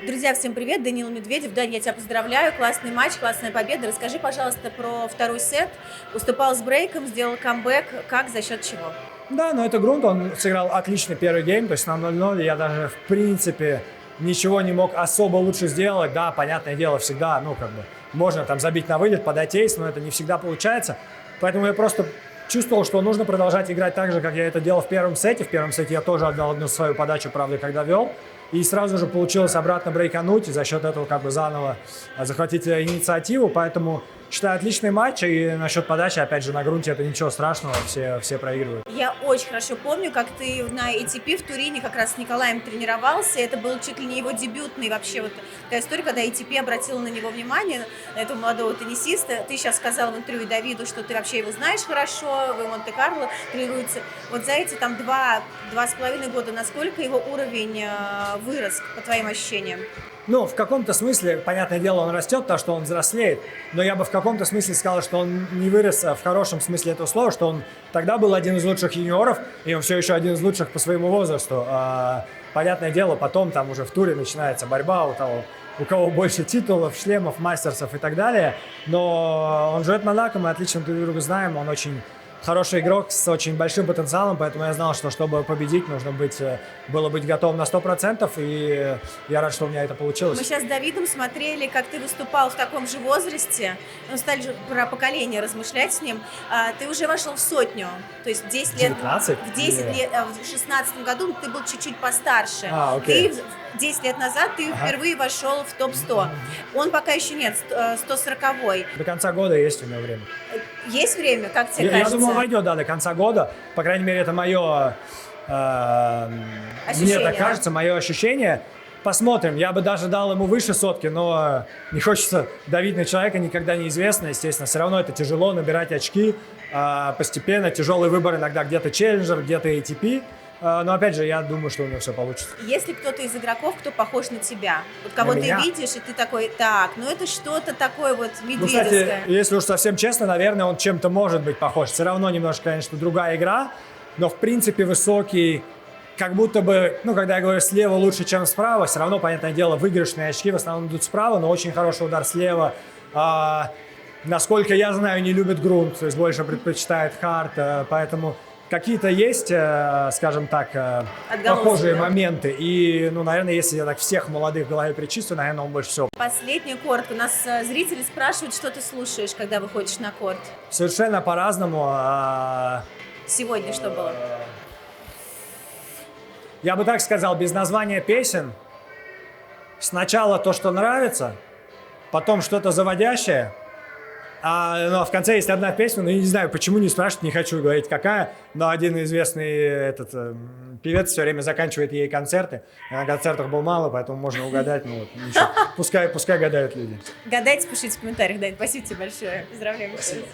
Друзья, всем привет, Данила Медведев. Дань, я тебя поздравляю, классный матч, классная победа. Расскажи, пожалуйста, про второй сет. Уступал с брейком, сделал камбэк. Как, за счет чего? Да, но это грунт, он сыграл отличный первый гейм, то есть на 0-0 я даже, в принципе, ничего не мог особо лучше сделать. Да, понятное дело, всегда, можно там забить на вылет, подать эйс, но это не всегда получается. Поэтому я просто чувствовал, что нужно продолжать играть так же, как я это делал в первом сете. В первом сете я тоже отдал одну свою подачу, правда, когда вел. И сразу же получилось обратно брейкануть и за счет этого заново захватить инициативу. Поэтому считаю отличный матч. И насчет подачи, опять же, на грунте это ничего страшного, все проигрывают. Я очень хорошо помню, как ты на ATP в Турине как раз с Николаем тренировался. Это был чуть ли не его дебютный вообще вот такая история, когда ATP обратила на него внимание, на этого молодого теннисиста. Ты сейчас сказал в интервью Давиду, что ты вообще его знаешь хорошо, вы в Монте-Карло тренируете. Вот за эти там 2,5 года, насколько его уровень вырос, по твоим ощущениям? Ну, в каком-то смысле, понятное дело, он растет, потому что он взрослеет, но я бы в каком-то смысле сказал, что он не вырос в хорошем смысле этого слова, что он тогда был один из лучших юниоров, и он все еще один из лучших по своему возрасту. Понятное дело, потом там уже в туре начинается борьба у кого больше титулов, шлемов, мастерсов и так далее, но он живет в Монако, мы отлично друг друга знаем, он очень хороший игрок с очень большим потенциалом, поэтому я знал, что чтобы победить, нужно было быть готовым на 100%, и я рад, что у меня это получилось. Мы сейчас с Давидом смотрели, как ты выступал в таком же возрасте, ну, стали же про поколение размышлять с ним, ты уже вошел в сотню, то есть 10 лет, 19? в 10 лет, в 16 году ты был чуть-чуть постарше. Окей. Ты 10 лет назад ты впервые вошел в топ-100. Он пока еще нет, 140-й. До конца года есть у меня время. Есть время, как тебе Я кажется? думаю, войдет, да, до конца года. По крайней мере, это мое... мне так кажется, мое ощущение. Посмотрим. Я бы даже дал ему выше сотки, но не хочется давить на человека, никогда неизвестно. Естественно, все равно это тяжело набирать очки. Постепенно тяжелый выбор иногда где-то челленджер, где-то ATP. Но опять же, я думаю, что у него все получится. Есть ли кто-то из игроков, кто похож на тебя? Вот кого ты видишь, и ты такой, так, ну это что-то такое вот медведевское. Ну, кстати, если уж совсем честно, наверное, он чем-то может быть похож. Все равно немножко, конечно, другая игра, но в принципе высокий, как будто бы, когда я говорю слева лучше, чем справа, все равно, понятное дело, выигрышные очки в основном идут справа, но очень хороший удар слева. Насколько я знаю, не любит грунт, то есть больше предпочитает хард, поэтому... Какие-то есть, скажем так, похожие моменты. И, наверное, если я так всех молодых в голове перечислю, наверное, он больше всего. Последний корт. У нас зрители спрашивают, что ты слушаешь, когда выходишь на корт. Совершенно по-разному. Сегодня что было? Я бы так сказал, без названия песен. Сначала то, что нравится, потом что-то заводящее. А в конце есть одна песня, но я не знаю, почему не спрашивать, не хочу говорить какая, но один известный певец все время заканчивает ей концерты. На концертах был мало, поэтому можно угадать, ничего. Пускай гадают люди. Гадайте, пишите в комментариях, Дань. Спасибо тебе большое. Поздравляем. Спасибо.